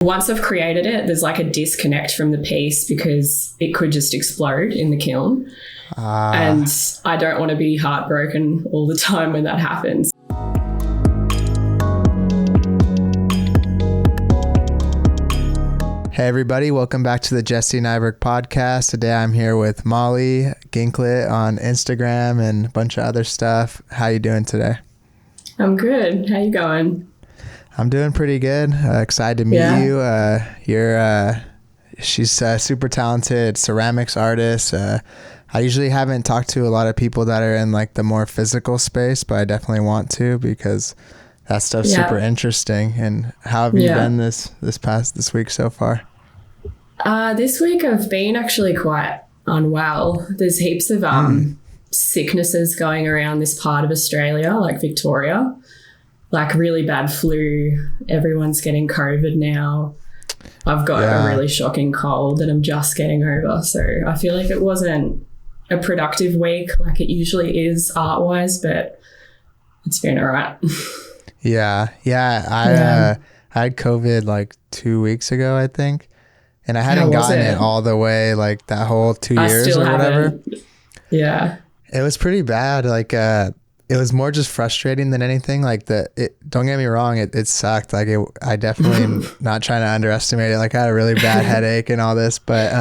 once I've created it, there's like a disconnect from the piece because it could just explode in the kiln. And I don't want to be heartbroken all the time when that happens. Hey everybody, welcome back to the Jesse Nyberg Podcast. Today I'm here with Molly, Ginklet on Instagram and a bunch of other stuff. How you doing today? I'm good. How you going? I'm doing pretty good. Excited to meet you. She's a super talented ceramics artist. I usually haven't talked to a lot of people that are in like the more physical space, but I definitely want to because that stuff's super interesting. And how have you been this week so far? This week I've been actually quite unwell. There's heaps of sicknesses going around this part of Australia, like Victoria, like really bad flu. Everyone's getting COVID now. I've got a really shocking cold that I'm just getting over. So I feel like it wasn't a productive week like it usually is art-wise, but it's been all right. I had COVID like 2 weeks ago, I think. And I hadn't gotten it all the way, like that whole 2 years or whatever. Yeah. It was pretty bad. Like, it was more just frustrating than anything. Like don't get me wrong. It sucked. Like I definitely am not trying to underestimate it. Like I had a really bad headache and all this, but,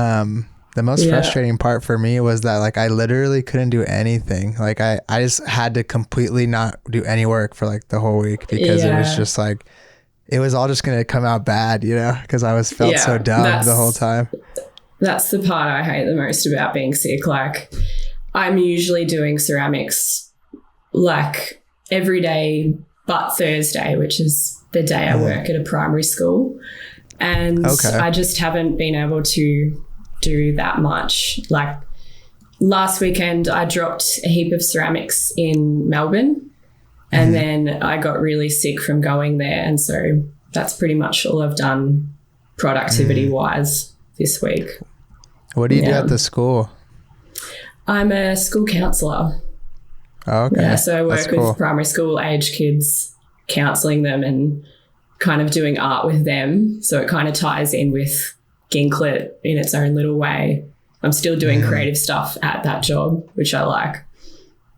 the most frustrating part for me was that like I literally couldn't do anything. Like I just had to completely not do any work for like the whole week because it was just like, it was all just going to come out bad, you know, because I felt so dumb the whole time. That's the part I hate the most about being sick. Like I'm usually doing ceramics like every day but Thursday, which is the day I work at a primary school. And I just haven't been able to do that much. Like last weekend I dropped a heap of ceramics in Melbourne and then I got really sick from going there, and so that's pretty much all I've done productivity wise this week. What do you do at the school? I'm a school counsellor. Oh, okay. Yeah, so I work with primary school age kids, counselling them and kind of doing art with them, so it kind of ties in with Ginklet in its own little way. I'm still doing creative stuff at that job, which I like.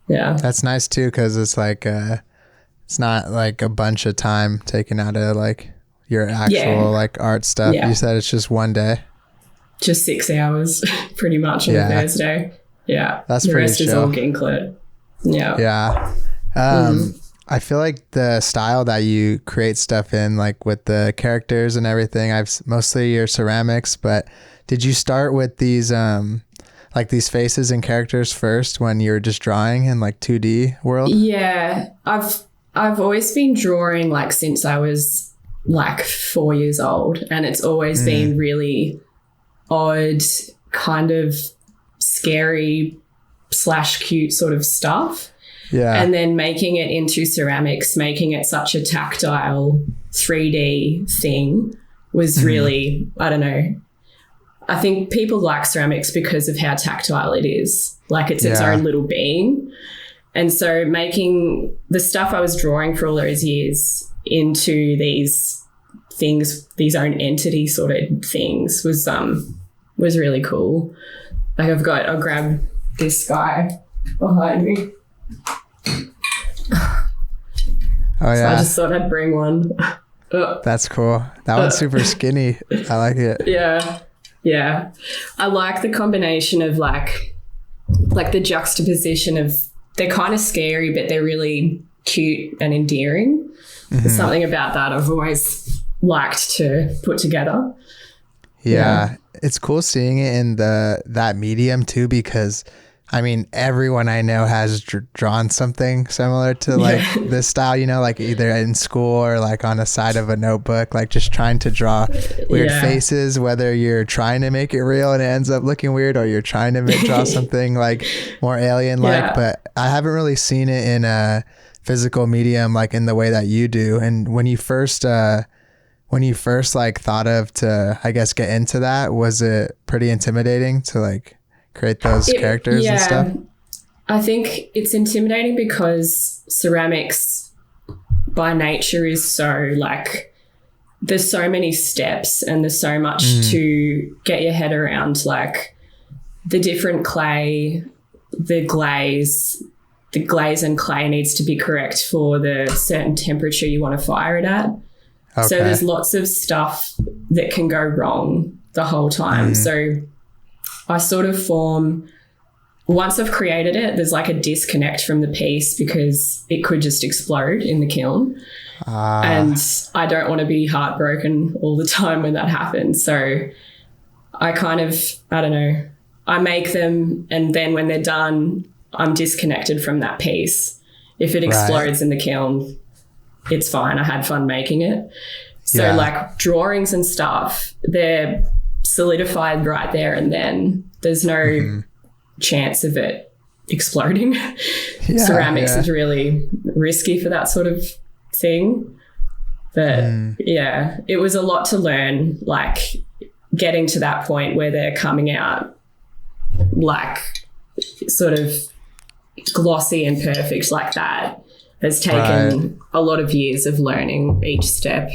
Yeah. That's nice too, because it's like it's not like a bunch of time taken out of like your actual like art stuff. You said it's just one day. Just 6 hours pretty much on Thursday. Yeah. That's the pretty rest chill. Is all Ginklet. Yeah. Yeah. I feel like the style that you create stuff in, like with the characters and everything, mostly your ceramics, but did you start with these, like these faces and characters first when you were just drawing in like 2D world? Yeah. I've always been drawing like since I was like 4 years old, and it's always been really odd, kind of scary / cute sort of stuff. Yeah. And then making it into ceramics, making it such a tactile 3D thing was really, I don't know. I think people like ceramics because of how tactile it is. Like it's its own little being. And so making the stuff I was drawing for all those years into these things, these own entity sort of things was really cool. Like I'll grab this guy behind me. Oh yeah. So I just thought I'd bring one. That's cool. That one's super skinny. I like it. Yeah. I like the combination of like the juxtaposition of, they're kind of scary, but they're really cute and endearing. There's something about that I've always liked to put together. Yeah. It's cool seeing it in that medium too, because I mean, everyone I know has drawn something similar to like this style, you know, like either in school or like on the side of a notebook, like just trying to draw weird faces, whether you're trying to make it real and it ends up looking weird, or you're trying to draw something like more alien like, but I haven't really seen it in a physical medium, like in the way that you do. And when you first like thought of to, I guess, get into that, was it pretty intimidating to like create those characters and stuff? I think it's intimidating because ceramics by nature is so like there's so many steps and there's so much to get your head around, like the different clay, the glaze and clay needs to be correct for the certain temperature you want to fire it at. Okay. So there's lots of stuff that can go wrong the whole time. So I sort of once I've created it, there's like a disconnect from the piece because it could just explode in the kiln. And I don't want to be heartbroken all the time when that happens. So I kind of, I don't know, I make them and then when they're done, I'm disconnected from that piece. If it explodes in the kiln, it's fine. I had fun making it. So like drawings and stuff, they're solidified right there and then. There's no chance of it exploding. Ceramics is really risky for that sort of thing. But it was a lot to learn, like getting to that point where they're coming out like sort of glossy and perfect like that has taken a lot of years of learning each step.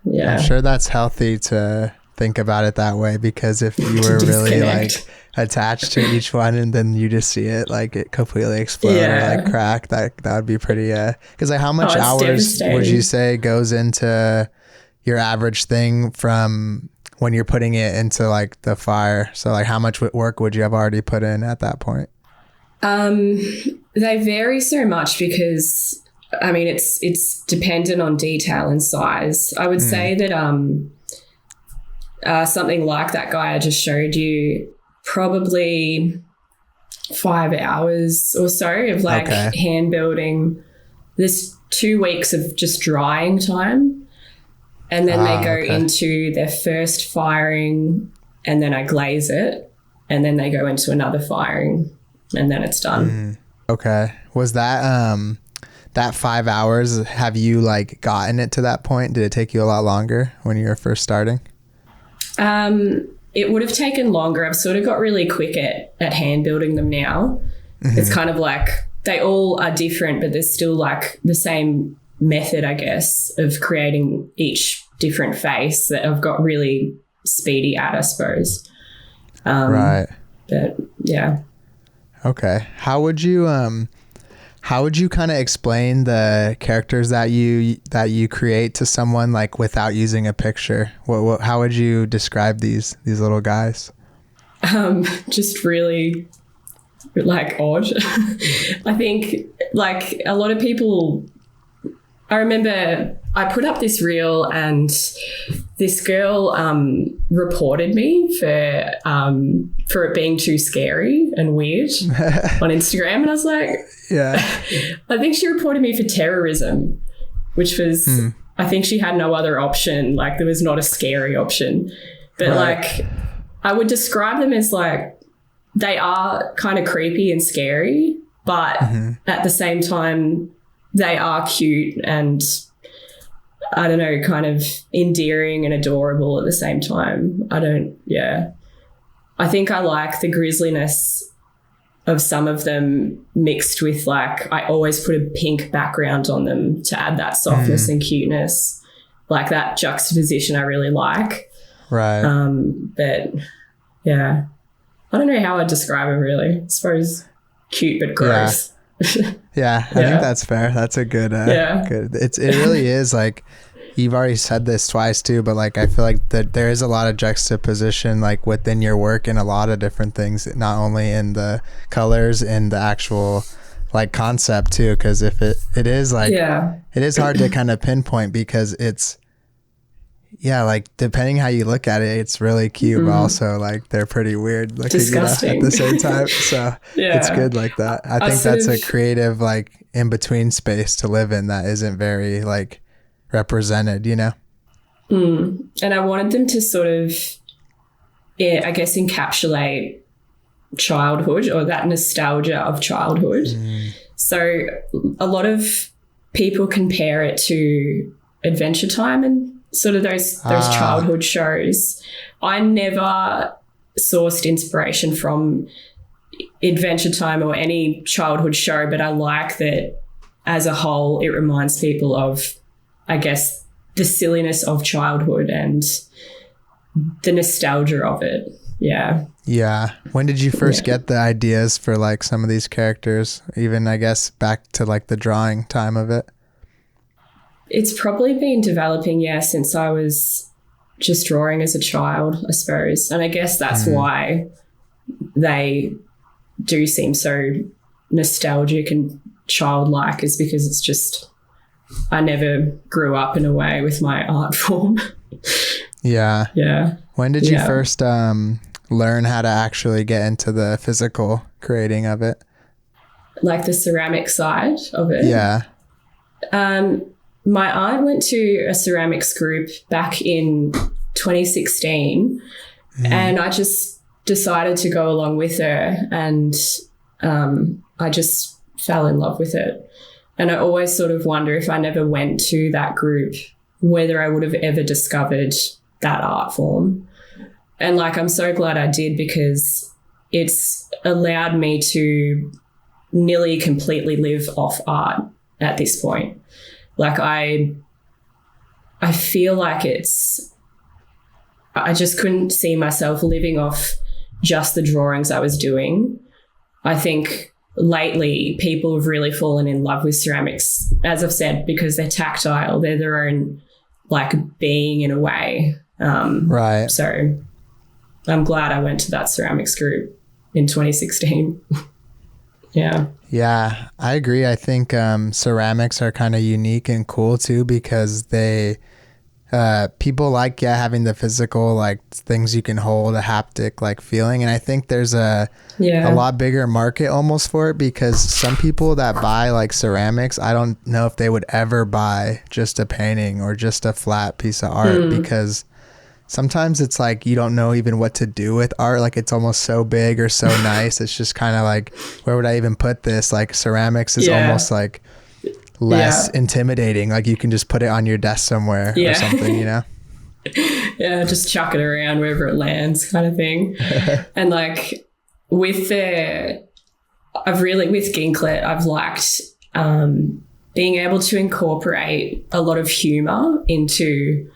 Yeah. I'm sure that's healthy to think about it that way, because if you were really like attached to each one and then you just see it like it completely explode or like crack, that would be pretty because like how much hours would you say goes into your average thing from when you're putting it into like the fire? So like how much work would you have already put in at that point? They vary so much because I mean it's dependent on detail and size. I would say that something like that guy I just showed you, probably 5 hours or so of like hand building. There's 2 weeks of just drying time, and then they go into their first firing, and then I glaze it, and then they go into another firing, and then it's done. Okay. Was that that 5 hours, have you like gotten it to that point? Did it take you a lot longer when you were first starting? It would have taken longer. I've sort of got really quick at hand building them now. It's kind of like they all are different, but there's still like the same method, I guess, of creating each different face that I've got really speedy at, I suppose. But yeah. Okay. How would you kind of explain the characters that you create to someone like without using a picture? How would you describe these little guys? Just really like odd. I think like a lot of people, I remember I put up this reel and this girl reported me for it being too scary and weird on Instagram, and I was like, I think she reported me for terrorism, which was I think she had no other option. Like there was not a scary option, but like I would describe them as like they are kind of creepy and scary, but at the same time they are cute and I don't know, kind of endearing and adorable at the same time. I think I like the grisliness of some of them mixed with like, I always put a pink background on them to add that softness and cuteness, like that juxtaposition I really like. Right. But yeah, I don't know how I'd describe them really. I suppose cute but gross. Yeah, I think that's fair. That's a good, good. It really is like, you've already said this twice too, but like, I feel like that there is a lot of juxtaposition like within your work and a lot of different things, not only in the colors and the actual like concept too. Cause if it is like, it is hard to kind of pinpoint because it's, like depending how you look at it, it's really cute, but also like they're pretty weird looking at the same time. So it's good like that. I think that's a creative like in between space to live in that isn't very like represented, you know? And I wanted them to sort of, I guess, encapsulate childhood or that nostalgia of childhood. So a lot of people compare it to Adventure Time and sort of those childhood shows. I never sourced inspiration from Adventure Time or any childhood show, but I like that as a whole it reminds people of, I guess, the silliness of childhood and the nostalgia of it. Yeah. Yeah. When did you first get the ideas for like some of these characters? Even, I guess, back to like the drawing time of it? It's probably been developing, since I was just drawing as a child, I suppose. And I guess that's why they do seem so nostalgic and childlike, is because it's just, I never grew up in a way with my art form. Yeah. Yeah. When did you first learn how to actually get into the physical creating of it? Like the ceramic side of it? Yeah. My aunt went to a ceramics group back in 2016 and I just decided to go along with her, and I just fell in love with it. And I always sort of wonder, if I never went to that group, whether I would have ever discovered that art form. And like, I'm so glad I did, because it's allowed me to nearly completely live off art at this point. Like I feel like I just couldn't see myself living off just the drawings I was doing. I think lately people have really fallen in love with ceramics, as I've said, because they're tactile. They're their own like being in a way. Right. So I'm glad I went to that ceramics group in 2016. Yeah. Yeah, I agree. I think ceramics are kind of unique and cool too, because they people like having the physical, like things you can hold, a haptic like feeling. And I think there's a lot bigger market almost for it, because some people that buy like ceramics, I don't know if they would ever buy just a painting or just a flat piece of art, because sometimes it's like you don't know even what to do with art. Like it's almost so big or so nice. It's just kind of like, where would I even put this? Like ceramics is almost like less intimidating. Like you can just put it on your desk somewhere or something, you know? Yeah, just chuck it around wherever it lands kind of thing. And like with Ginklet, I've liked being able to incorporate a lot of humor into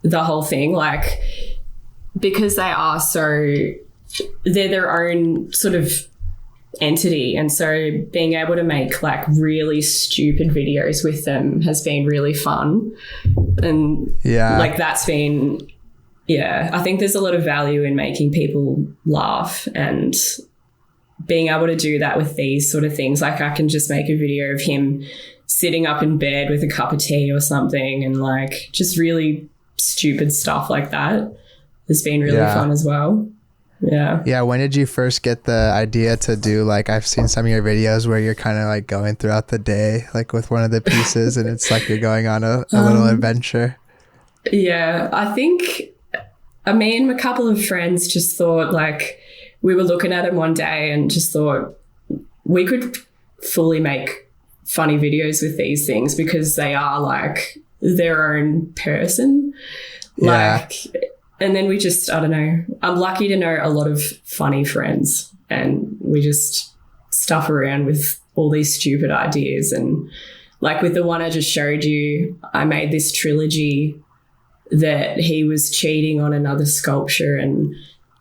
the whole thing, like because they're their own sort of entity, and so being able to make like really stupid videos with them has been really fun. And like that's been I think there's a lot of value in making people laugh, and being able to do that with these sort of things. Like I can just make a video of him sitting up in bed with a cup of tea or something, and like just really stupid stuff like that has been really fun as well. Yeah. When did you first get the idea to do, like, I've seen some of your videos where you're kind of like going throughout the day like with one of the pieces and it's like you're going on a little adventure? I think me and a couple of friends just thought, like, we were looking at him one day and just thought we could fully make funny videos with these things, because they are like their own person. Like, and then we just, I don't know, I'm lucky to know a lot of funny friends, and we just stuff around with all these stupid ideas. And like with the one I just showed you, I made this trilogy that he was cheating on another sculpture, and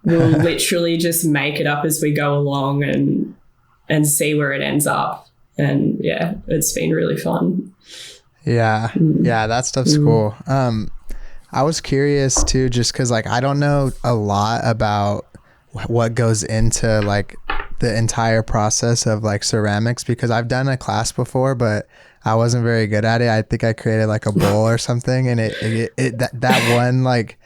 we'll literally just make it up as we go along and see where it ends up. And it's been really fun. Yeah, that stuff's cool. I was curious too, just because like I don't know a lot about what goes into like the entire process of like ceramics, because I've done a class before, but I wasn't very good at it. I think I created like a bowl or something, and that one like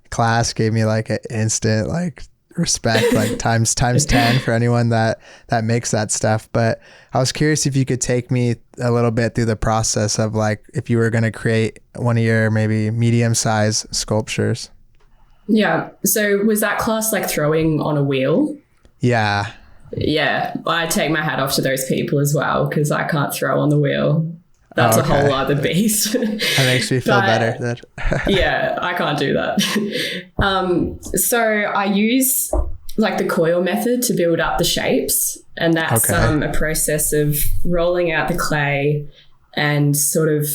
class gave me like an instant like respect, like times 10 for anyone that makes that stuff. But I was curious if you could take me a little bit through the process of like if you were going to create one of your maybe medium-sized sculptures. So was that class like throwing on a wheel? I take my hat off to those people as well, because I can't throw on the wheel. That's a whole other beast. That makes me feel better. I can't do that. So I use like the coil method to build up the shapes, and that's a process of rolling out the clay and sort of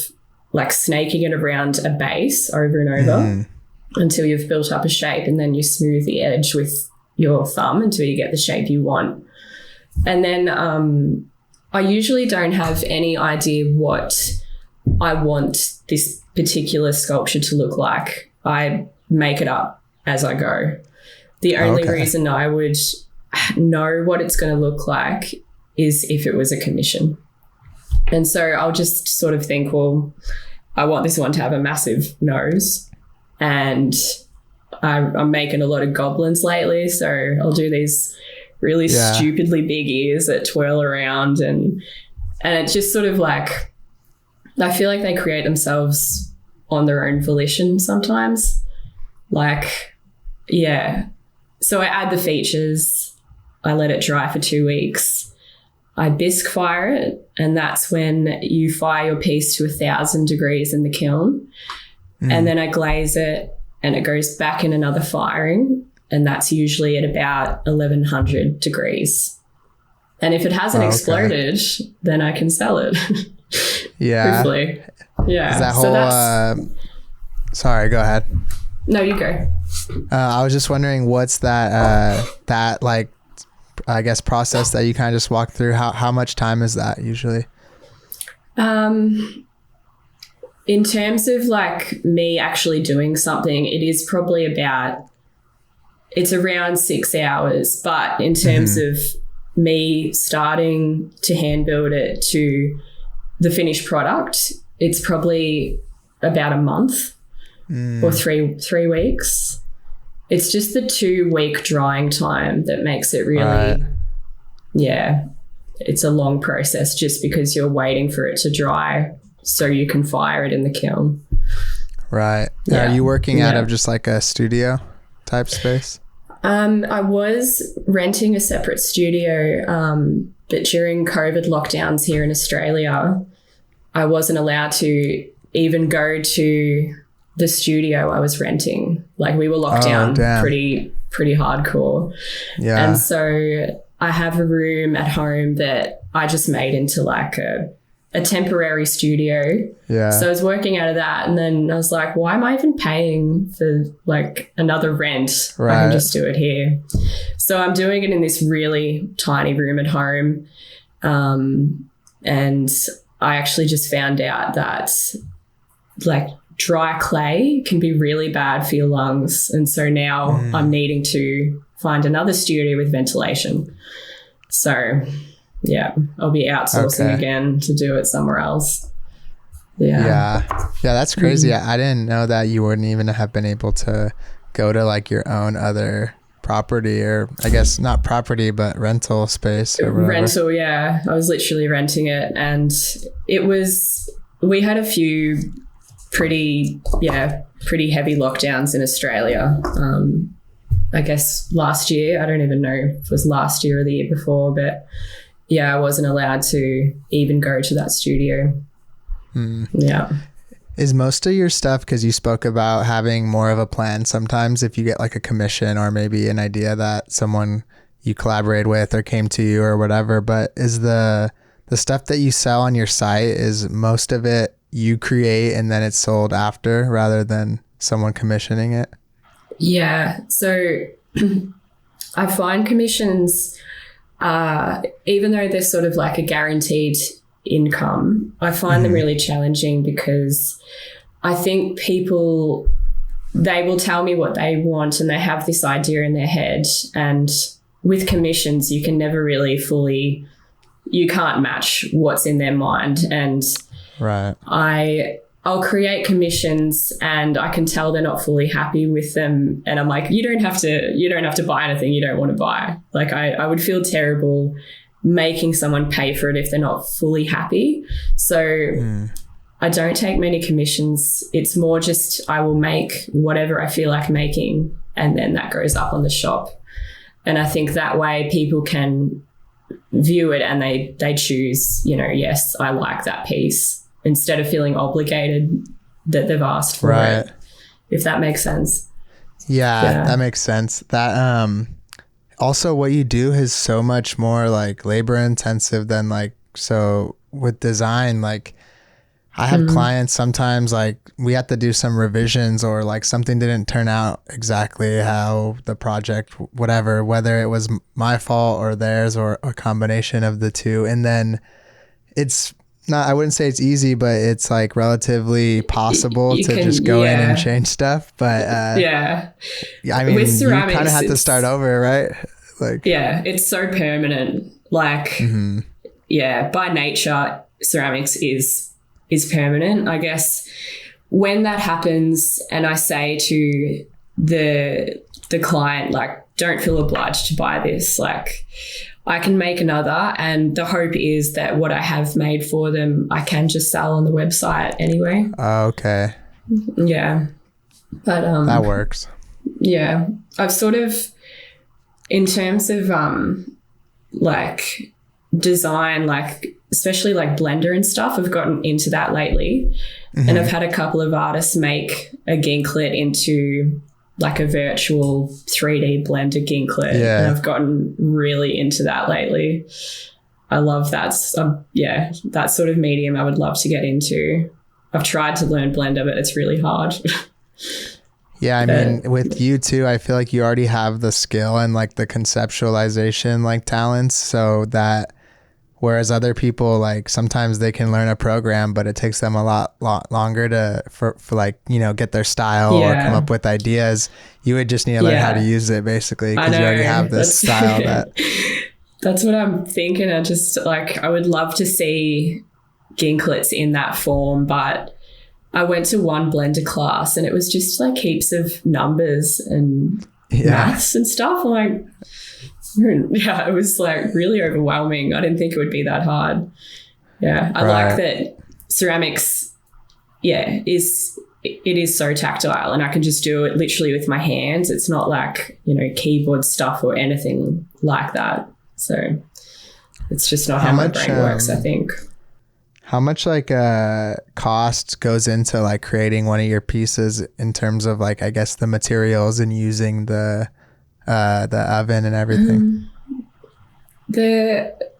like snaking it around a base over and over until you've built up a shape, and then you smooth the edge with your thumb until you get the shape you want. And then I usually don't have any idea what I want this particular sculpture to look like. I make it up as I go. The only reason I would know what it's going to look like is if it was a commission. And so I'll just sort of think, well, I want this one to have a massive nose, and I'm making a lot of goblins lately, so I'll do these really stupidly big ears that twirl around, and it's just sort of like, I feel like they create themselves on their own volition sometimes. Like, yeah. So I add the features, I let it dry for 2 weeks. I bisque fire it, and that's when you fire your piece to 1,000 degrees in the kiln. And then I glaze it, and it goes back in another firing, and that's usually at about 1,100 degrees. And if it hasn't exploded, then I can sell it. Hopefully. Yeah. Is that whole, sorry, go ahead. No, you go. I was just wondering, what's that like, I guess, process that you kind of just walk through? How much time is that usually? In terms of like me actually doing something, it is probably it's around 6 hours. But in terms of me starting to hand build it to the finished product, it's probably about a month or three weeks. It's just the 2-week drying time that makes it really, it's a long process just because you're waiting for it to dry so you can fire it in the kiln. Right. Yeah. Are you working out of just like a studio type space? I was renting a separate studio, but during COVID lockdowns here in Australia, I wasn't allowed to even go to the studio I was renting. Like, we were locked down pretty hardcore. Yeah. And so I have a room at home that I just made into like a temporary studio. Yeah. So I was working out of that, and then I was like, why am I even paying for like another rent? Right. I can just do it here. So I'm doing it in this really tiny room at home. And I actually just found out that like dry clay can be really bad for your lungs. And so now I'm needing to find another studio with ventilation. So yeah, I'll be outsourcing again to do it somewhere else. Yeah, that's crazy. I didn't know that you wouldn't even have been able to go to like your own other property, or I guess not property, but rental space or whatever. Rental, yeah. I was literally renting it, and we had a few pretty heavy lockdowns in Australia. I guess last year, I don't even know if it was last year or the year before, but yeah, I wasn't allowed to even go to that studio. Yeah. Is most of your stuff, because you spoke about having more of a plan sometimes if you get like a commission or maybe an idea that someone you collaborate with or came to you or whatever, but is the stuff that you sell on your site, is most of it you create and then it's sold after rather than someone commissioning it? Yeah. So I find commissions, even though they're sort of like a guaranteed income, I find them really challenging, because I think people, they will tell me what they want and they have this idea in their head, and with commissions you can never really you can't match what's in their mind. And right, I'll create commissions and I can tell they're not fully happy with them, and I'm like, you don't have to buy anything you don't want to buy. Like I would feel terrible making someone pay for it if they're not fully happy. So I don't take many commissions. It's more just I will make whatever I feel like making, and then that goes up on the shop. And I think that way people can view it and they choose, yes, I like that piece, instead of feeling obligated that they've asked for it, if that makes sense. Yeah, that makes sense. That also what you do is so much more like labor intensive than like, so with design, like I have clients sometimes, like we have to do some revisions, or like something didn't turn out exactly how the project, whatever, whether it was my fault or theirs or a combination of the two. And then it's not, I wouldn't say it's easy, but it's like relatively possible to just go in and change stuff. But I mean, with ceramics, you kind of have to start over, right? Like, yeah, it's so permanent. Like, by nature, ceramics is permanent. I guess when that happens and I say to the client, like, don't feel obliged to buy this, like I can make another, and the hope is that what I have made for them I can just sell on the website anyway. Okay. Yeah. But that works. Yeah. I've sort of, in terms of like design, like especially like Blender and stuff, I've gotten into that lately. And I've had a couple of artists make a Ginklet into like a virtual 3D Blender Ginklet. And I've gotten really into that lately. I love that. That sort of medium I would love to get into. I've tried to learn Blender, but it's really hard. Yeah, I mean, with you too, I feel like you already have the skill and like the conceptualization like talents, so that whereas other people, like sometimes they can learn a program, but it takes them a lot longer for like, you know, get their style or come up with ideas. You would just need to learn how to use it basically, because you already have this style. That's what I'm thinking. I would love to see Ginklets in that form, but I went to one Blender class and it was just like heaps of numbers and maths and stuff. I'm like, it was like really overwhelming. I didn't think it would be that hard. Yeah. I like that ceramics, it is so tactile and I can just do it literally with my hands. It's not like, you know, keyboard stuff or anything like that. So it's just not how my brain works, I think. How much like cost goes into like creating one of your pieces in terms of like, I guess, the materials and using the oven and everything?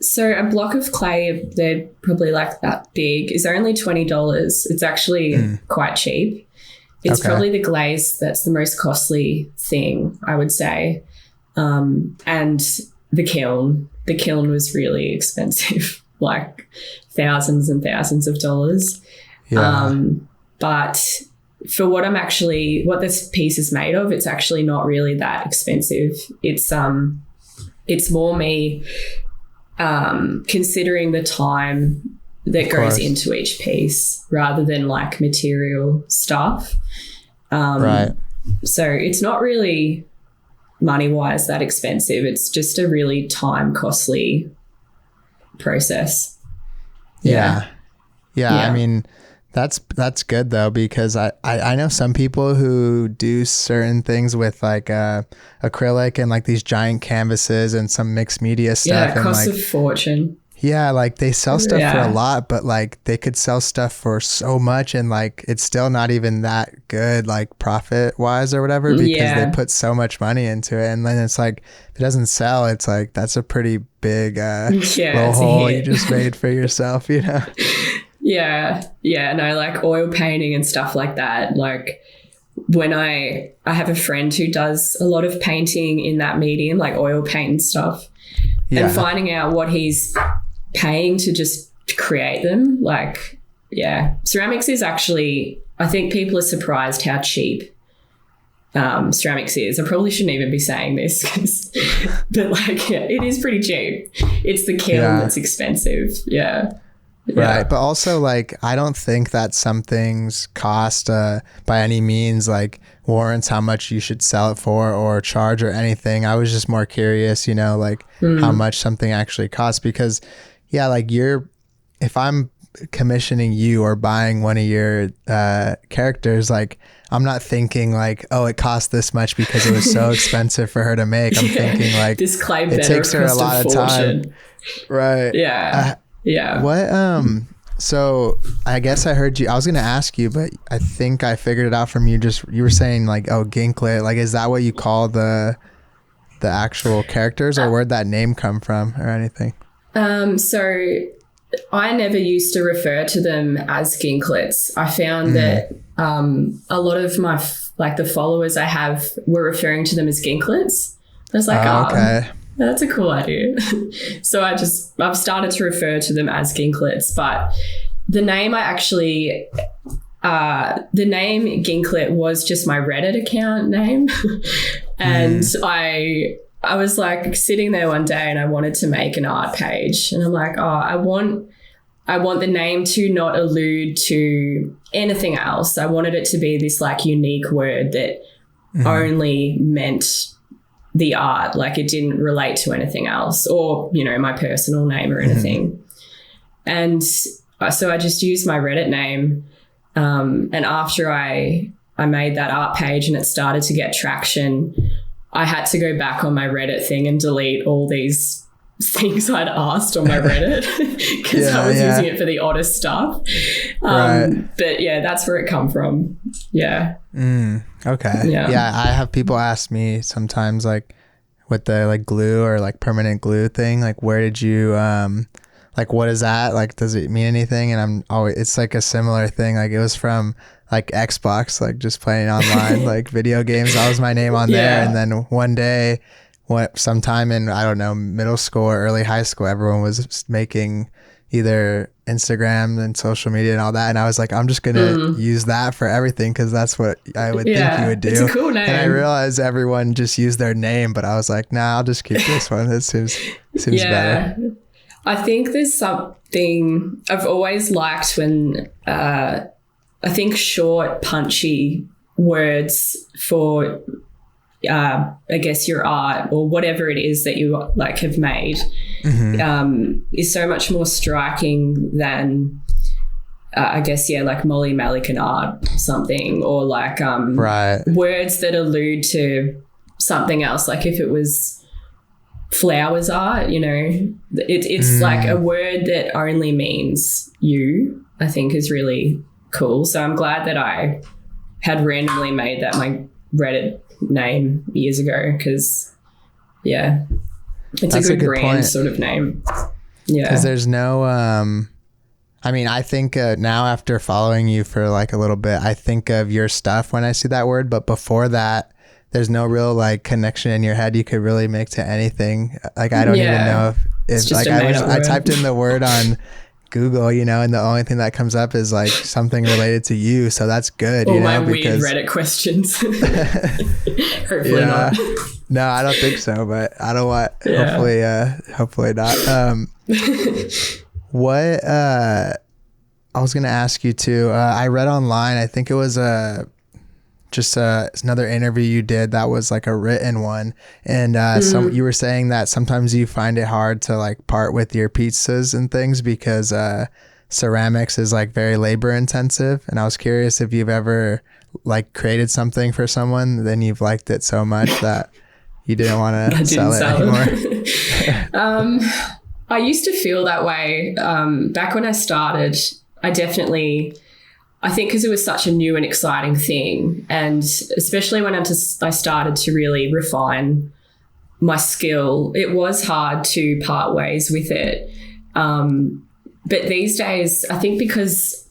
So a block of clay, they're probably like that big, is only $20. It's actually quite cheap. It's probably the glaze that's the most costly thing, I would say. And the kiln was really expensive, like thousands and thousands of dollars. But for what this piece is made of, it's actually not really that expensive. It's more me considering the time that goes into each piece rather than like material stuff. So it's not really money-wise that expensive. It's just a really time-costly process. Yeah. I mean, that's good though, because I know some people who do certain things with like acrylic and like these giant canvases and some mixed media stuff. Yeah, it costs a fortune. Yeah, like they sell stuff for a lot, but like they could sell stuff for so much and like it's still not even that good, like profit wise or whatever, because they put so much money into it. And then it's like, if it doesn't sell, it's like, that's a pretty big little hole you just made for yourself, you know? Yeah. No, like oil painting and stuff like that. Like when I have a friend who does a lot of painting in that medium, like oil paint and stuff, and finding out what he's paying to just create them. Like, ceramics is actually, I think people are surprised how cheap ceramics is. I probably shouldn't even be saying this, but like, it is pretty cheap. It's the kiln that's expensive. Right. But also like, I don't think that some things cost by any means like warrants how much you should sell it for or charge or anything. I was just more curious, you know, like how much something actually costs, because like if I'm commissioning you or buying one of your characters, like I'm not thinking like, oh, it cost this much because it was so expensive for her to make. I'm thinking like, this clay it takes her a lot of time. Right. What so I guess I heard you, I was gonna ask you, but I think I figured it out from you. You were saying like, oh, Ginklet, like is that what you call the actual characters, or where'd that name come from or anything? So I never used to refer to them as Ginklets. I found that a lot of my the followers I have were referring to them as Ginklets. I was like, okay. That's a cool idea. So I've started to refer to them as Ginklets. But the name the name Ginklet was just my Reddit account name. And I was like sitting there one day and I wanted to make an art page, and I'm like, I want the name to not allude to anything else. I wanted it to be this like unique word that only meant the art, like it didn't relate to anything else, or, you know, my personal name or anything. And so I just used my Reddit name. And after I made that art page and it started to get traction, I had to go back on my Reddit thing and delete all these things I'd asked on my Reddit because I was using it for the oddest stuff. But yeah, that's where it come from. Yeah. Okay. Yeah. I have people ask me sometimes, like with the like glue or like permanent glue thing, like where did you, like what is that? Like, does it mean anything? And it's like a similar thing. Like it was from like Xbox, like just playing online, like video games. That was my name on there. And then one day, sometime in, I don't know, middle school or early high school, everyone was making either Instagram and social media and all that. And I was like, I'm just going to use that for everything because that's what I would think you would do. It's a cool name. And I realized everyone just used their name, but I was like, nah, I'll just keep this one. It seems better. I think there's something I've always liked when I think short, punchy words for I guess your art or whatever it is that you like have made is so much more striking than I guess like Molly Melican art something, or like words that allude to something else. Like if it was flowers art, you know, it's like a word that only means you, I think is really cool. So I'm glad that I had randomly made that my Reddit name years ago because it's a good brand point. Sort of name. Yeah, because there's no I mean, I think now after following you for like a little bit, I think of your stuff when I see that word, but before that there's no real like connection in your head you could really make to anything. Like I don't even know if like I typed in the word on Google, you know, and the only thing that comes up is like something related to you. So that's good, all you know, my weird Reddit questions. Hopefully not. No, I don't think so, but I don't want, hopefully not. What, I was going to ask you too, I read online, I think it was just another interview you did that was like a written one, and you were saying that sometimes you find it hard to like part with your pizzas and things because ceramics is like very labor intensive, and I was curious if you've ever like created something for someone, then you've liked it so much that you didn't want to sell it anymore. I used to feel that way back when I started. I think because it was such a new and exciting thing, and especially when I started to really refine my skill, it was hard to part ways with it. But these days, I think because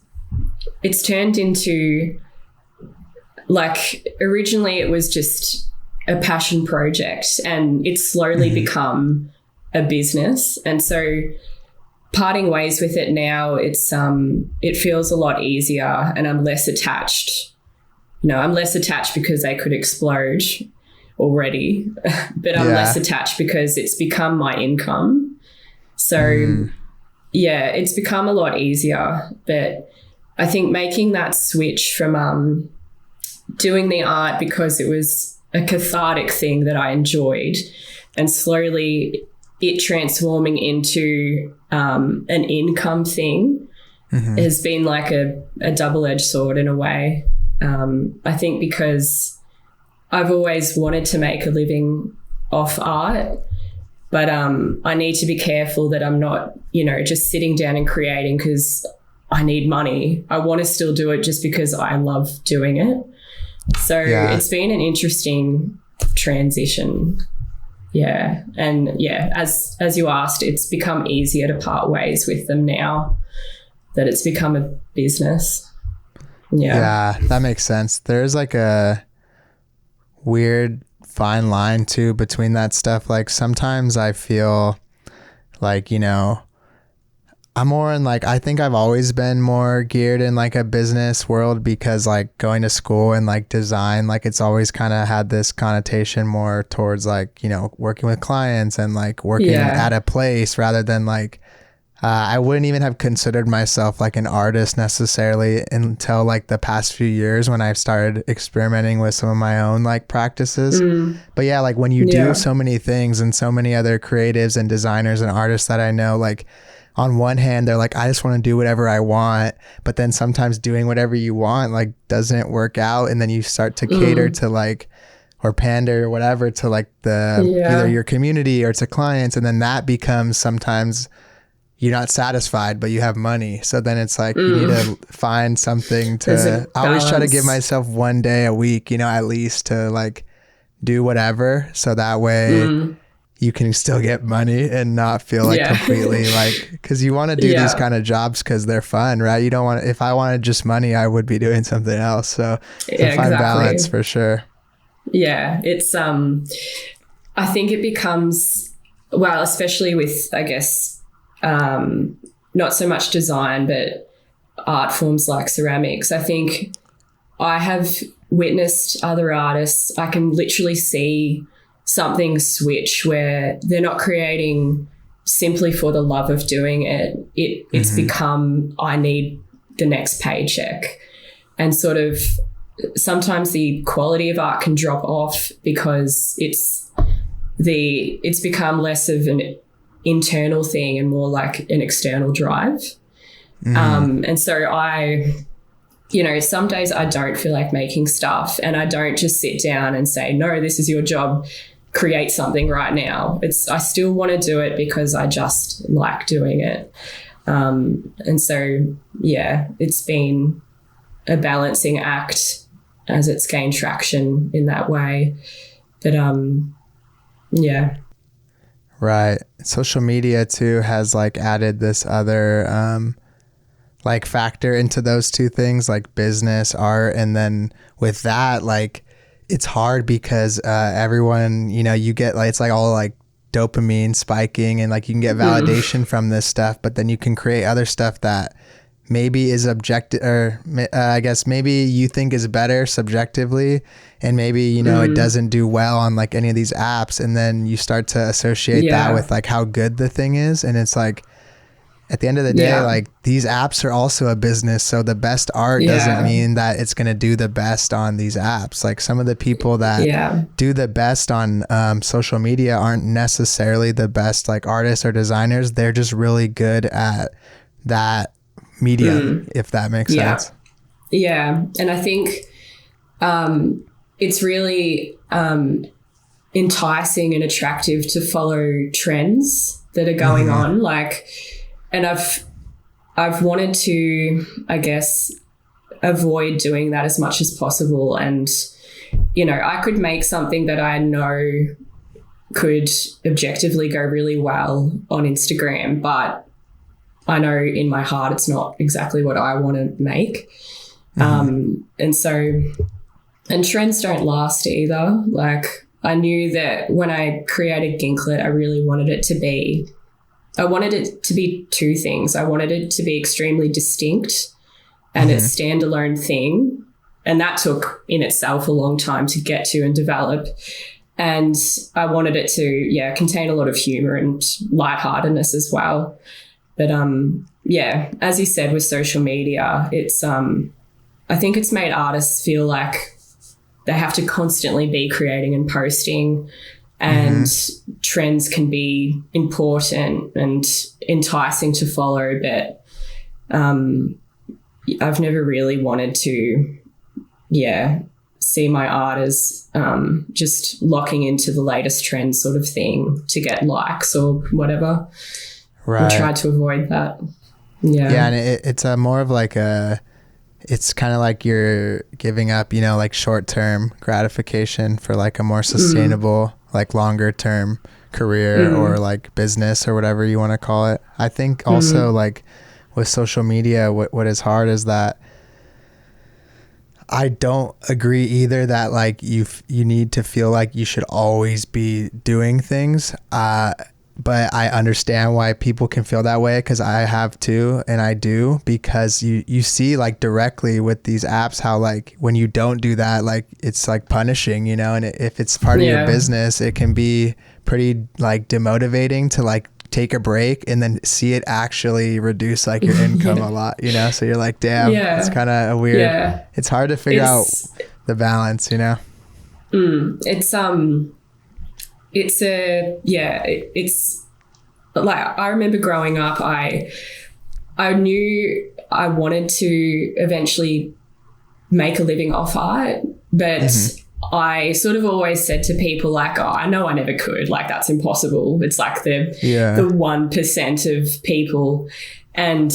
it's turned into, like, originally it was just a passion project and it's slowly become a business. And so parting ways with it now, it feels a lot easier, and I'm less attached. I'm less attached because they could explode already, but I'm less attached because it's become my income. So it's become a lot easier. But I think making that switch from doing the art because it was a cathartic thing that I enjoyed, and slowly it transforming into an income thing has been like a double-edged sword in a way. I think because I've always wanted to make a living off art, but I need to be careful that I'm not, just sitting down and creating because I need money. I want to still do it just because I love doing it. So it's been an interesting transition. Yeah. And yeah, as you asked, it's become easier to part ways with them now that it's become a business. Yeah, that makes sense. There's like a weird fine line too between that stuff. Like sometimes I feel like, you know, I'm more in like, I think I've always been more geared in like a business world because like going to school and like design, like it's always kind of had this connotation more towards like, you know, working with clients and like working at a place rather than like, I wouldn't even have considered myself like an artist necessarily until like the past few years when I started experimenting with some of my own like practices. But yeah, like when you do so many things and so many other creatives and designers and artists that I know, like on one hand, they're like, I just want to do whatever I want. But then sometimes doing whatever you want like doesn't work out. And then you start to cater to like, or pander or whatever to like the either your community or to clients. And then that becomes sometimes you're not satisfied, but you have money. So then it's like, you need to find something to, I always try to give myself one day a week, you know, at least to like do whatever. So that way you can still get money and not feel like completely like, cause you want to do these kind of jobs cause they're fun, right? You don't want to, if I wanted just money, I would be doing something else. So find balance for sure. Yeah. It's, I think it becomes, well, especially with, I guess, not so much design, but art forms like ceramics. I think I have witnessed other artists. I can literally see something switch where they're not creating simply for the love of doing it. It's become, I need the next paycheck. And sort of sometimes the quality of art can drop off because it's become less of an internal thing and more like an external drive. And so you know, some days I don't feel like making stuff and I don't just sit down and say, no, this is your job, create something right now. I still want to do it because I just like doing it. And so, yeah, it's been a balancing act as it's gained traction in that way. But, yeah. Right. Social media too has like added this other like factor into those two things, like business, art. And then with that, like it's hard because everyone, you know, you get like, it's like all like dopamine spiking and like you can get validation from this stuff, but then you can create other stuff that maybe is objective, or I guess maybe you think is better subjectively, and maybe, you know, it doesn't do well on like any of these apps, and then you start to associate that with like how good the thing is. And it's like, at the end of the day, like these apps are also a business. So the best art doesn't mean that it's going to do the best on these apps. Like some of the people that do the best on social media aren't necessarily the best like artists or designers. They're just really good at that medium, if that makes sense. Yeah. And I think it's really enticing and attractive to follow trends that are going on. Like, and I've wanted to, I guess, avoid doing that as much as possible. And, you know, I could make something that I know could objectively go really well on Instagram, but I know in my heart it's not exactly what I want to make. And trends don't last either. Like I knew that when I created Ginklet, I really wanted it to be two things. I wanted it to be extremely distinct and a standalone thing. And that took in itself a long time to get to and develop. And I wanted it to, contain a lot of humor and lightheartedness as well. But, as you said, with social media, it's, I think it's made artists feel like they have to constantly be creating and posting, and trends can be important and enticing to follow. But I've never really wanted to, see my art as just locking into the latest trend sort of thing to get likes or whatever. Right. I tried to avoid that. Yeah, and it's a more of like it's kind of like you're giving up, you know, like short-term gratification for like a more sustainable like longer term career or like business or whatever you want to call it. I think also like with social media, what is hard is that I don't agree either that like you need to feel like you should always be doing things. But I understand why people can feel that way, because I have too, and I do, because you see like directly with these apps how like when you don't do that, like it's like punishing, you know, and if it's part of your business, it can be pretty like demotivating to like take a break and then see it actually reduce like your income a lot, you know? So you're like, damn, it's kind of a weird, it's hard to figure out the balance, you know? It's like, I remember growing up, I knew I wanted to eventually make a living off art, but I sort of always said to people like, oh, I know I never could, like that's impossible. It's like the 1% of people. And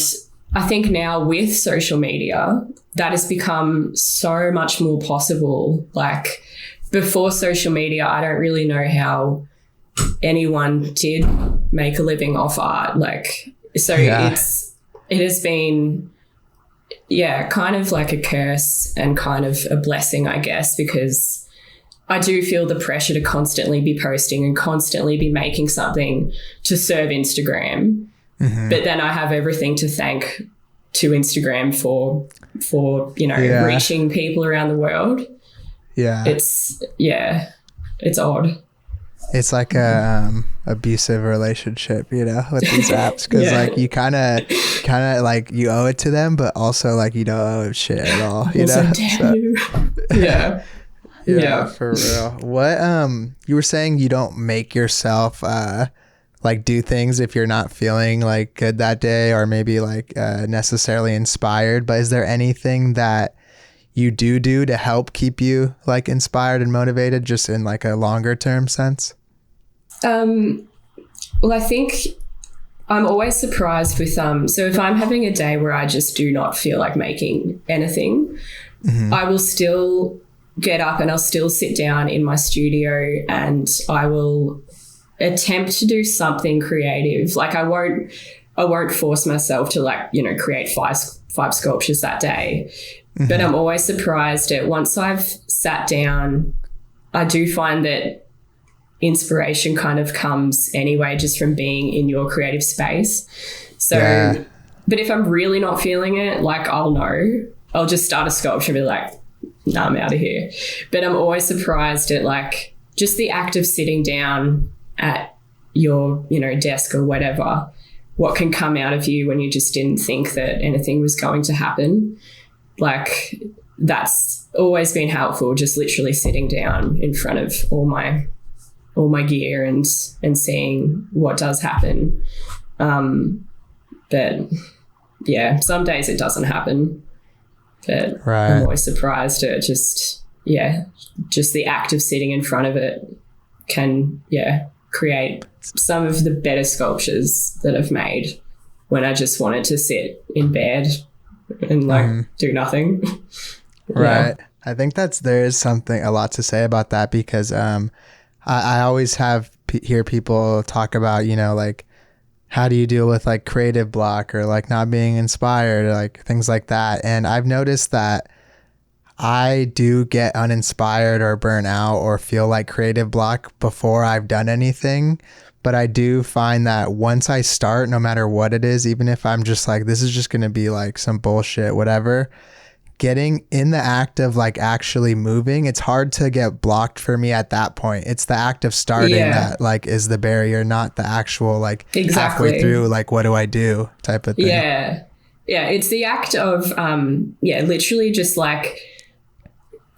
I think now with social media, that has become so much more possible. Like before social media, I don't really know how anyone did make a living off art. Like, so it has been, kind of like a curse and kind of a blessing, I guess, because I do feel the pressure to constantly be posting and constantly be making something to serve Instagram. But then I have everything to thank to Instagram for, reaching people around the world. It's odd. It's like a abusive relationship, you know, with these apps, because like you kind of like you owe it to them, but also like you don't owe shit at all, you know. For real. What you were saying, you don't make yourself like do things if you're not feeling like good that day, or maybe like necessarily inspired, but is there anything that you do to help keep you like inspired and motivated, just in like a longer term sense? Well, I think I'm always surprised with, so if I'm having a day where I just do not feel like making anything, I will still get up and I'll still sit down in my studio and I will attempt to do something creative. Like I won't force myself to like, create five sculptures that day. But I'm always surprised at once I've sat down, I do find that inspiration kind of comes anyway, just from being in your creative space. So, but if I'm really not feeling it, like I'll just start a sculpture and be like, nah, I'm out of here. But I'm always surprised at like just the act of sitting down at your, desk or whatever, what can come out of you when you just didn't think that anything was going to happen. Like that's always been helpful, just literally sitting down in front of all my gear and seeing what does happen. But some days it doesn't happen, but I'm always surprised at just the act of sitting in front of it can create some of the better sculptures that I've made when I just wanted to sit in bed and like do nothing. Right. I think there is a lot to say about that, because I always hear people talk about, like how do you deal with like creative block or like not being inspired, or like things like that. And I've noticed that I do get uninspired or burn out or feel like creative block before I've done anything. But I do find that once I start, no matter what it is, even if I'm just like, this is just going to be like some bullshit, whatever, getting in the act of like actually moving, it's hard to get blocked for me at that point. It's the act of starting that like is the barrier, not the actual like halfway through, like what do I do type of thing. Yeah. It's the act of, literally just like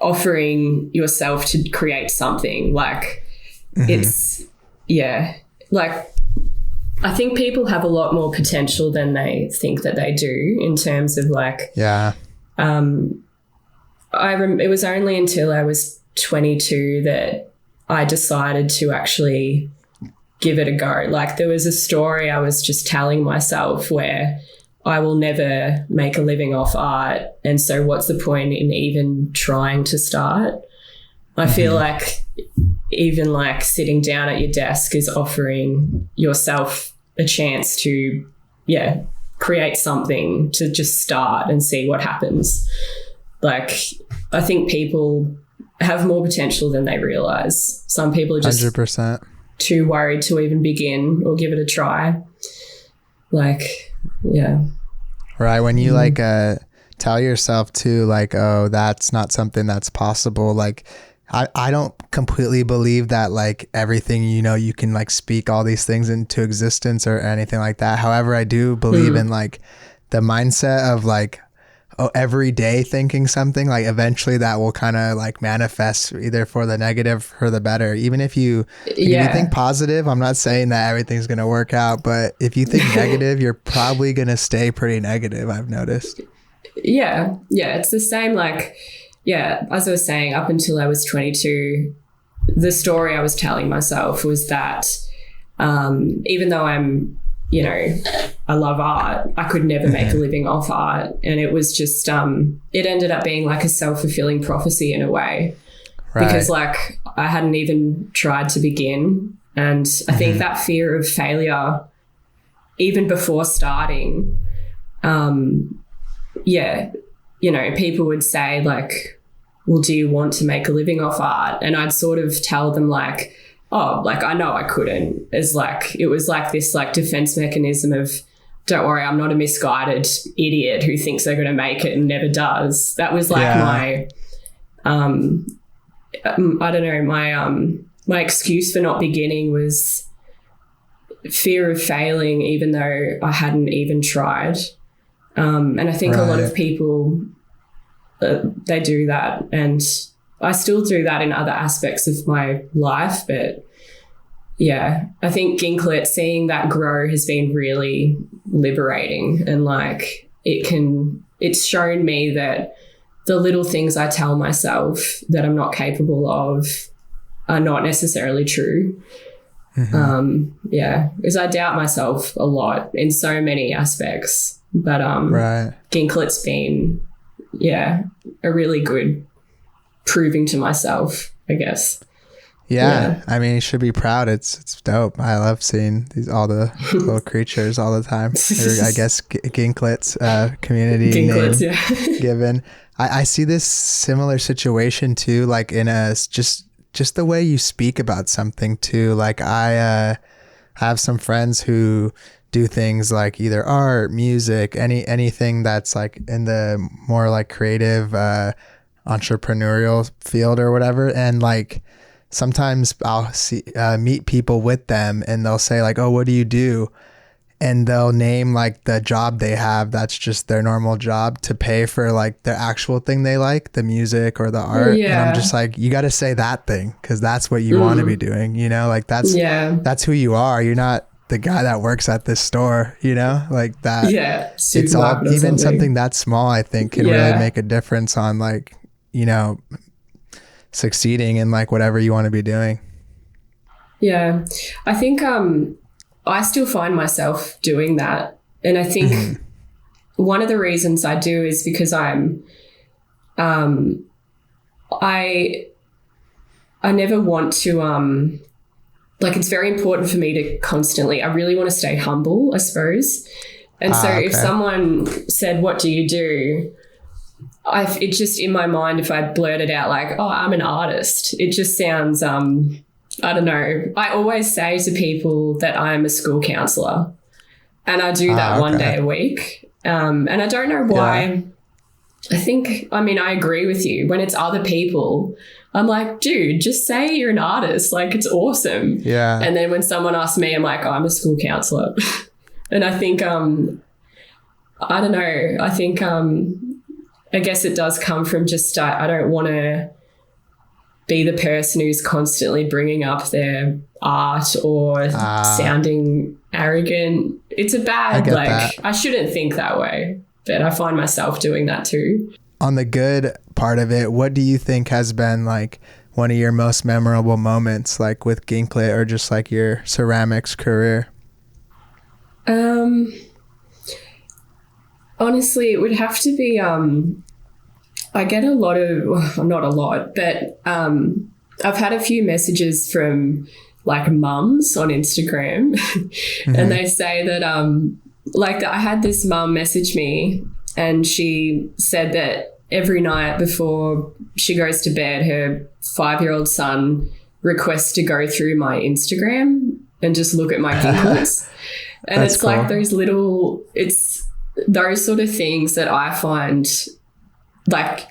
offering yourself to create something. Like it's, like I think people have a lot more potential than they think that they do in terms of like, it was only until I was 22 that I decided to actually give it a go. Like there was a story I was just telling myself where I will never make a living off art, and so what's the point in even trying to start? I feel like even like sitting down at your desk is offering yourself a chance to, create something, to just start and see what happens. Like, I think people have more potential than they realize. Some people are just 100%. too worried to even begin or give it a try. Like, yeah. Right. When you like tell yourself too, like, oh, that's not something that's possible. Like, I don't completely believe that like everything, you know, you can like speak all these things into existence or anything like that. However, I do believe in like the mindset of like, every day thinking something, like eventually that will kind of like manifest either for the negative or the better. Even if you think positive, I'm not saying that everything's going to work out, but if you think negative, you're probably going to stay pretty negative, I've noticed. Yeah. It's the same. Like, as I was saying, up until I was 22, the story I was telling myself was that even though I'm, you know, I love art, I could never make a living off art. And it was just, it ended up being like a self-fulfilling prophecy in a way. Right. Because like I hadn't even tried to begin. And I think that fear of failure, even before starting, you know, people would say like, well, do you want to make a living off art? And I'd sort of tell them like, oh, like I know I couldn't. It's like, it was like this like defense mechanism of, don't worry, I'm not a misguided idiot who thinks they're going to make it and never does. That was like my, I don't know, my excuse for not beginning was fear of failing, even though I hadn't even tried. And I think a lot of people, they do that, and I still do that in other aspects of my life. But yeah, I think Ginklet, seeing that grow has been really liberating, and like it's shown me that the little things I tell myself that I'm not capable of are not necessarily true. Because I doubt myself a lot in so many aspects, but Ginklet's been a really good proving to myself, I guess. Yeah. I mean, you should be proud. It's dope. I love seeing all the little creatures all the time. Or I guess Ginklet's community Ginklets, name given. I see this similar situation too, like in just the way you speak about something too. Like I have some friends who do things like either art, music, anything that's like in the more like creative entrepreneurial field or whatever. And like sometimes I'll meet people with them and they'll say like, oh, what do you do? And they'll name like the job they have that's just their normal job to pay for like the actual thing they like, the music or the art. And I'm just like, you got to say that thing because that's what you want to be doing, you know, like that's who you are. You're not the guy that works at this store, you know, like that. It's all, even something that small, I think can really make a difference on like, you know, succeeding in like whatever you want to be doing. Yeah. I think, I still find myself doing that. And I think one of the reasons I do is because I'm, I never want to, like, it's very important for me to constantly, I really want to stay humble, I suppose. And so if someone said, what do you do? It's just in my mind, if I blurted out like, oh, I'm an artist, it just sounds, I don't know. I always say to people that I'm a school counsellor, and I do that one day a week. And I don't know why. I agree with you. When it's other people, I'm like, dude, just say you're an artist. Like, it's awesome. Yeah. And then when someone asks me, I'm like, oh, I'm a school counsellor. And I think, I don't know. I think, I guess it does come from just, I don't want to be the person who's constantly bringing up their art or sounding arrogant. It's a bad, I shouldn't think that way, but I find myself doing that too. On the good part of it, what do you think has been like one of your most memorable moments, like with Ginklet or just like your ceramics career? Honestly, it would have to be, I get a lot of, well, not a lot, but I've had a few messages from like mums on Instagram and they say that like I had this mum message me and she said that every night before she goes to bed, her 5-year-old son requests to go through my Instagram and just look at my Ginklets. And it's cool. Like it's those sort of things that I find like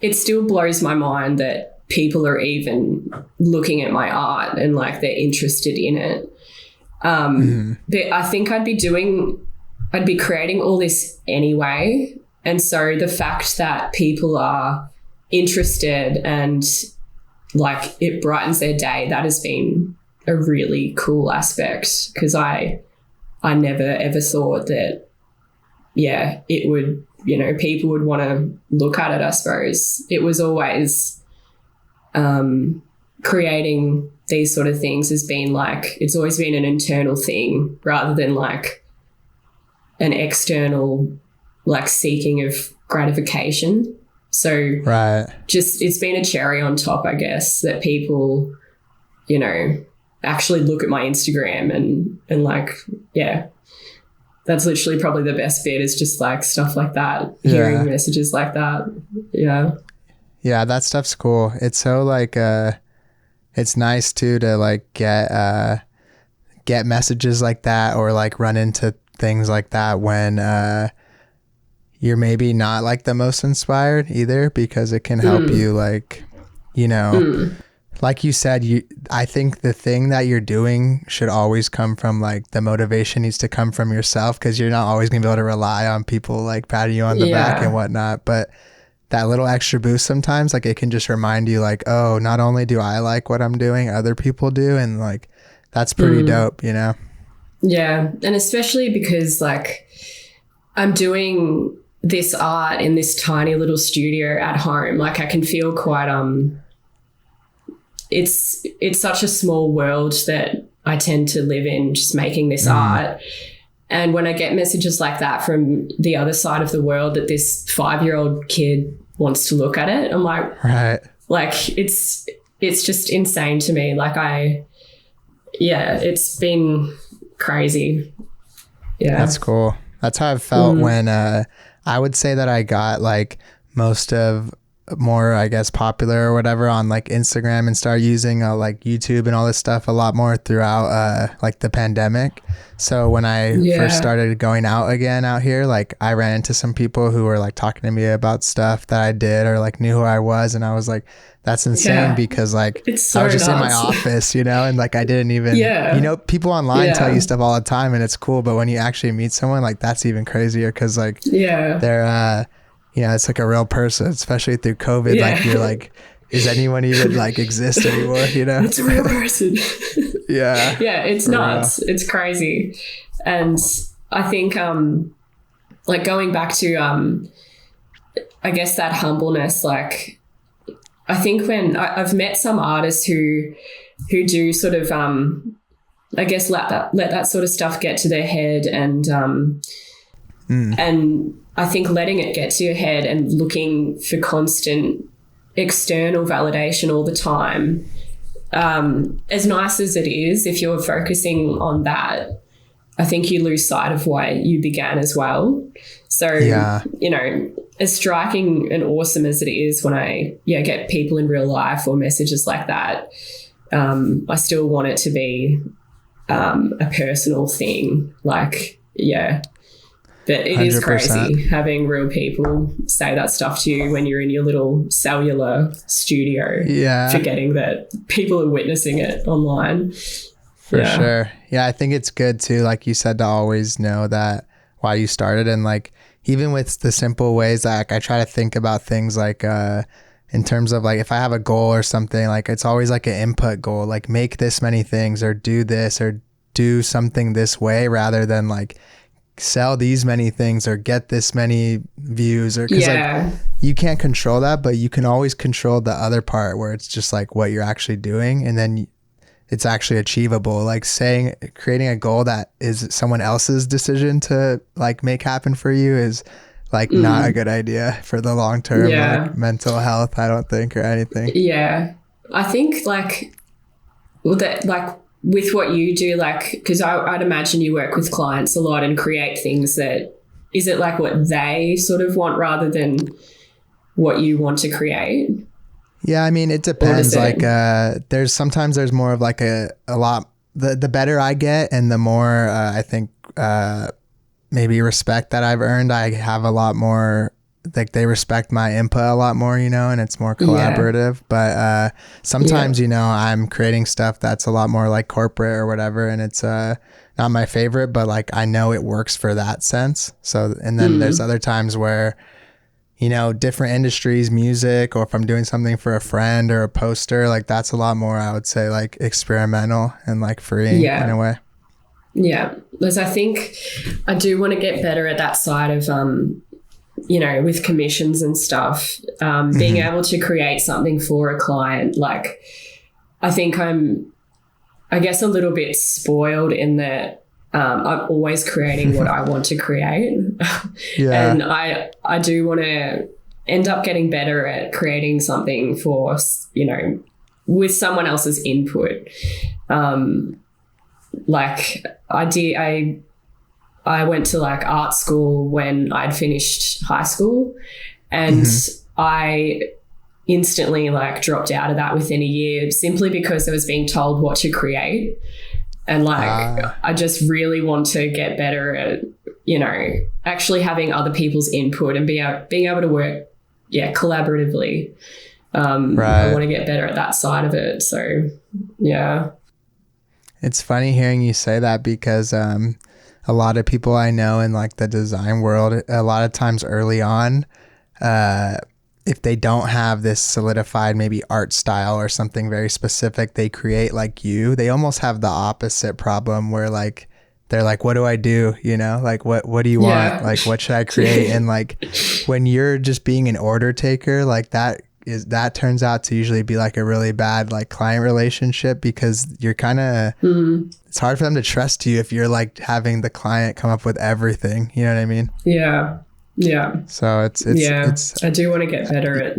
it still blows my mind that people are even looking at my art and like they're interested in it. But I think I'd be creating all this anyway. And so the fact that people are interested and like it brightens their day, that has been a really cool aspect because I never ever thought that, it would, people would want to look at it, I suppose. It was always creating these sort of things has been like, it's always been an internal thing rather than like an external like seeking of gratification. So just it's been a cherry on top, I guess, that people, actually look at my Instagram and like, that's literally probably the best bit is just like stuff like that, hearing messages like that. Yeah, that stuff's cool. It's so like it's nice too to like get messages like that or like run into things like that when you're maybe not like the most inspired either, because it can help you like, like you said, I think the thing that you're doing should always come from like the motivation needs to come from yourself, because you're not always gonna be able to rely on people like patting you on the back and whatnot. But that little extra boost sometimes, like it can just remind you like, oh, not only do I like what I'm doing, other people do. And like, that's pretty dope, Yeah. And especially because like I'm doing this art in this tiny little studio at home. Like I can feel quite, it's such a small world that I tend to live in, just making this art. And when I get messages like that from the other side of the world that this 5-year-old kid wants to look at it, I'm like, like it's just insane to me. Like it's been crazy. Yeah. That's cool. That's how I felt when I would say that I got like most of more, I guess, popular or whatever on like Instagram and start using like YouTube and all this stuff a lot more throughout like the pandemic. So when I first started going out again out here, like I ran into some people who were like talking to me about stuff that I did or like knew who I was, and I was like, that's insane because like I was just in my office, and like I didn't even people online tell you stuff all the time and it's cool, but when you actually meet someone, like that's even crazier because like they're it's like a real person, especially through COVID. Like you're like, is anyone even like exist anymore? It's a real person. Yeah, it's nuts. It's crazy. And I think like going back to I guess that humbleness, like I think when I've met some artists who do sort of I guess let that sort of stuff get to their head, and I think letting it get to your head and looking for constant external validation all the time, as nice as it is, if you're focusing on that, I think you lose sight of why you began as well. So, as striking and awesome as it is when I get people in real life or messages like that, I still want it to be a personal thing. Like, but it 100%. Is crazy having real people say that stuff to you when you're in your little cellular studio, forgetting that people are witnessing it online. For sure. Yeah, I think it's good too, like you said, to always know that why you started. And like, even with the simple ways, like I try to think about things like in terms of like if I have a goal or something, like it's always like an input goal, like make this many things or do this or do something this way, rather than like sell these many things or get this many views, or because like you can't control that, but you can always control the other part where it's just like what you're actually doing, and then it's actually achievable. Like creating a goal that is someone else's decision to like make happen for you is like not a good idea for the long term like mental health, I don't think, or anything. I think with what you do, because I'd imagine you work with clients a lot and create things that, is it like what they sort of want rather than what you want to create? Yeah, I mean, it depends. There's more of like a lot, the better I get and the more I think maybe respect that I've earned, I have a lot more, like they respect my input a lot more, and it's more collaborative. But sometimes, I'm creating stuff that's a lot more like corporate or whatever, and it's not my favorite, but like I know it works for that sense. So, and then there's other times where, different industries, music, or if I'm doing something for a friend or a poster, like that's a lot more, I would say, like experimental and like freeing in a way. Yeah, because I think I do want to get better at that side of, with commissions and stuff, being able to create something for a client. Like, I think I'm, I guess, a little bit spoiled in that I'm always creating what I want to create. And I do want to end up getting better at creating something for, with someone else's input. Like I went to like art school when I'd finished high school, and I instantly like dropped out of that within a year simply because I was being told what to create. And like, I just really want to get better at, actually having other people's input and being able to work, collaboratively. I want to get better at that side of it. So, yeah. It's funny hearing you say that because a lot of people I know in like the design world, a lot of times early on, if they don't have this solidified maybe art style or something very specific they create like you, they almost have the opposite problem where like they're like, what do I do? Like what do you want? Like what should I create? And like when you're just being an order taker, like that turns out to usually be like a really bad like client relationship, because you're kind of it's hard for them to trust you if you're like having the client come up with everything, you know what I mean? Yeah. So it's I do want to get better at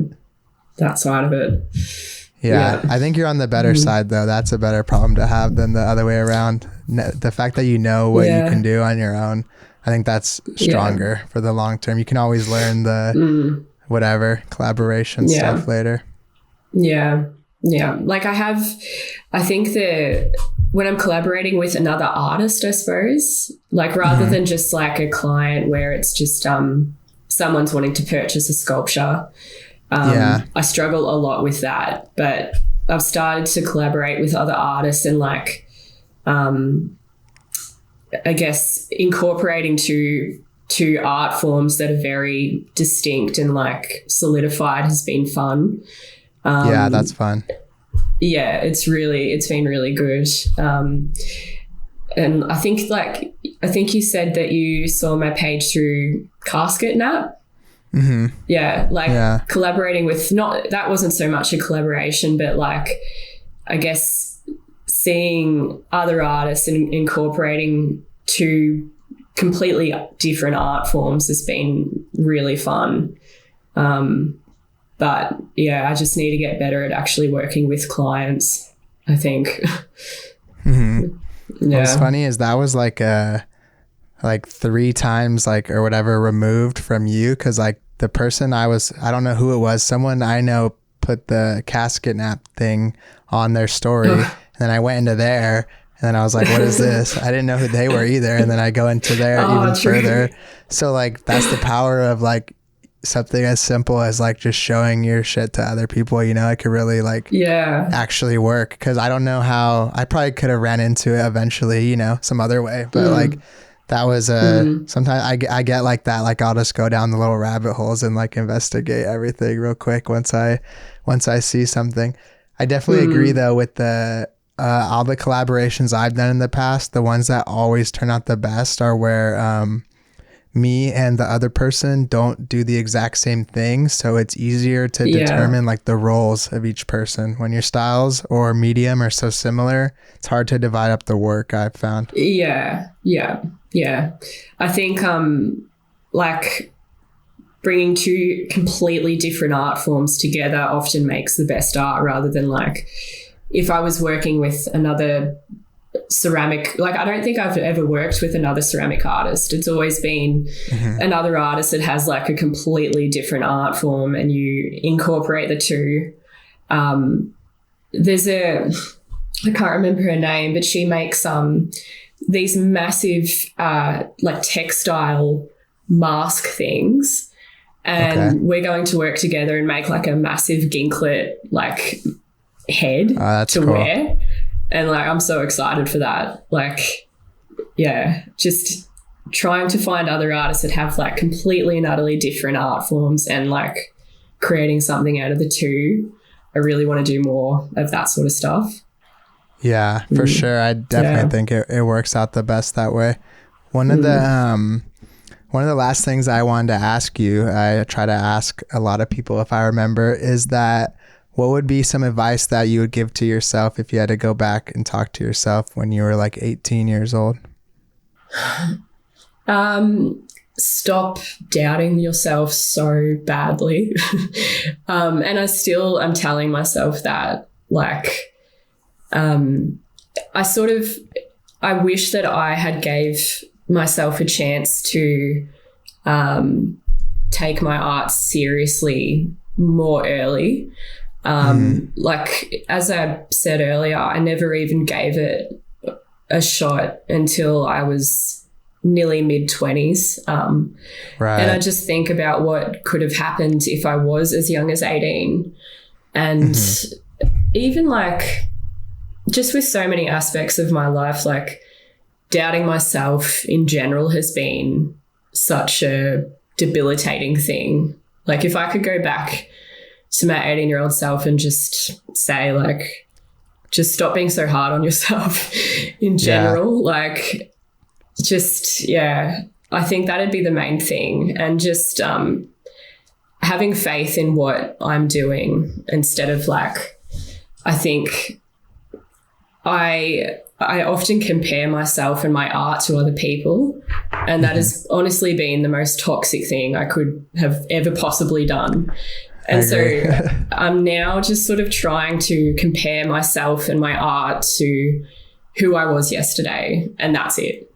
that side of it. Yeah. I think you're on the better side though. That's a better problem to have than the other way around. The fact that you know what you can do on your own, I think that's stronger for the long term. You can always learn the whatever collaboration stuff later. Yeah. Like I think that when I'm collaborating with another artist, I suppose, like rather than just like a client where it's just someone's wanting to purchase a sculpture, I struggle a lot with that. But I've started to collaborate with other artists and like, I guess incorporating two art forms that are very distinct and like solidified has been fun. That's fun. Yeah, it's been really good. And I think you said that you saw my page through Casket Nap. Collaborating with, that wasn't so much a collaboration, but like, I guess seeing other artists and incorporating two completely different art forms has been really fun. But I just need to get better at actually working with clients, I think. What's funny is that was like 3 times like or whatever removed from you, because like the person I don't know who it was, someone I know put the Casket Nap thing on their story, and then I went into there, and then I was like, what is this? I didn't know who they were either, and then I go into there even further. So like that's the power of like something as simple as like just showing your shit to other people, it could really like actually work. Because I don't know how, I probably could have ran into it eventually, some other way, but like that was sometimes I get like that, like I'll just go down the little rabbit holes and like investigate everything real quick once I see something. I definitely agree though with the all the collaborations I've done in the past, the ones that always turn out the best are where me and the other person don't do the exact same thing, so it's easier to determine like the roles of each person. When your styles or medium are so similar, it's hard to divide up the work, I've found. I think like bringing two completely different art forms together often makes the best art, rather than like if I was working with another ceramic, like I don't think I've ever worked with another ceramic artist. It's always been another artist that has like a completely different art form, and you incorporate the two. There's I can't remember her name, but she makes these massive like textile mask things, and we're going to work together and make like a massive Ginklet like head to wear. And like I'm so excited for that. Like, yeah, just trying to find other artists that have like completely and utterly different art forms and like creating something out of the two. I really want to do more of that sort of stuff. Yeah, for sure. I definitely think it works out the best that way. One of the last things I wanted to ask you, I try to ask a lot of people if I remember, is that what would be some advice that you would give to yourself if you had to go back and talk to yourself when you were like 18 years old? Stop doubting yourself so badly. And I'm telling myself that, like, I wish that I had gave myself a chance to take my art seriously more early. Like, as I said earlier, I never even gave it a shot until I was nearly mid-20s. Right. And I just think about what could have happened if I was as young as 18. And even like just with so many aspects of my life, like doubting myself in general has been such a debilitating thing. Like if I could go back to my 18-year-old self and just say like, just stop being so hard on yourself in general. Like just, I think that'd be the main thing. And just having faith in what I'm doing instead of like, I think I often compare myself and my art to other people, and that has honestly been the most toxic thing I could have ever possibly done. And so I'm now just sort of trying to compare myself and my art to who I was yesterday, and that's it.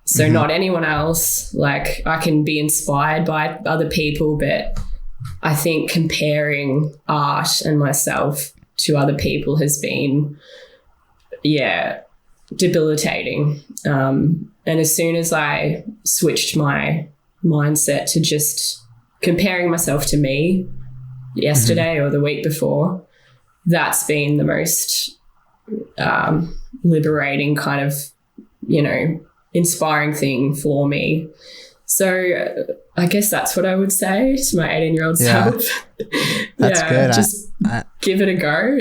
So not anyone else. Like I can be inspired by other people, but I think comparing art and myself to other people has been, debilitating. And as soon as I switched my mindset to just comparing myself to me yesterday or the week before, that's been the most liberating kind of, inspiring thing for me. So I guess that's what I would say to my 18-year-old self. That's good. Just give it a go.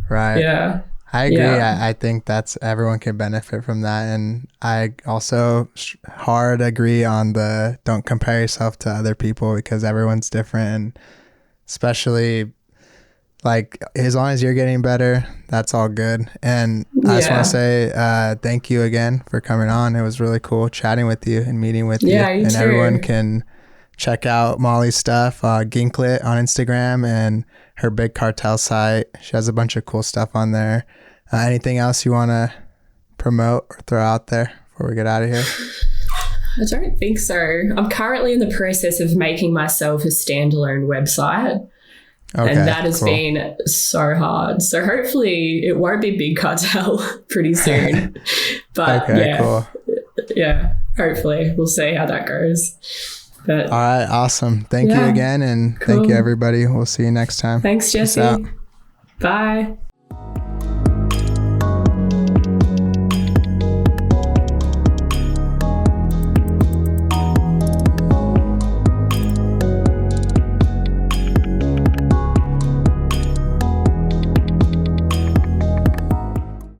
Right. Yeah. I agree. I think that's everyone can benefit from that. And I also hard agree on the don't compare yourself to other people, because everyone's different. And especially like as long as you're getting better, that's all good. And I just want to say thank you again for coming on. It was really cool chatting with you and meeting with you. You and too. Everyone can check out Molly's stuff, Ginklet on Instagram, and her Big Cartel site. She has a bunch of cool stuff on there. Anything else you want to promote or throw out there before we get out of here? I don't think so. I'm currently in the process of making myself a standalone website. Okay, and that has been so hard. So hopefully it won't be Big Cartel pretty soon. But cool. Yeah, hopefully we'll see how that goes. But all right, awesome. Thank you again, and thank you everybody. We'll see you next time. Thanks, Jesse. Bye.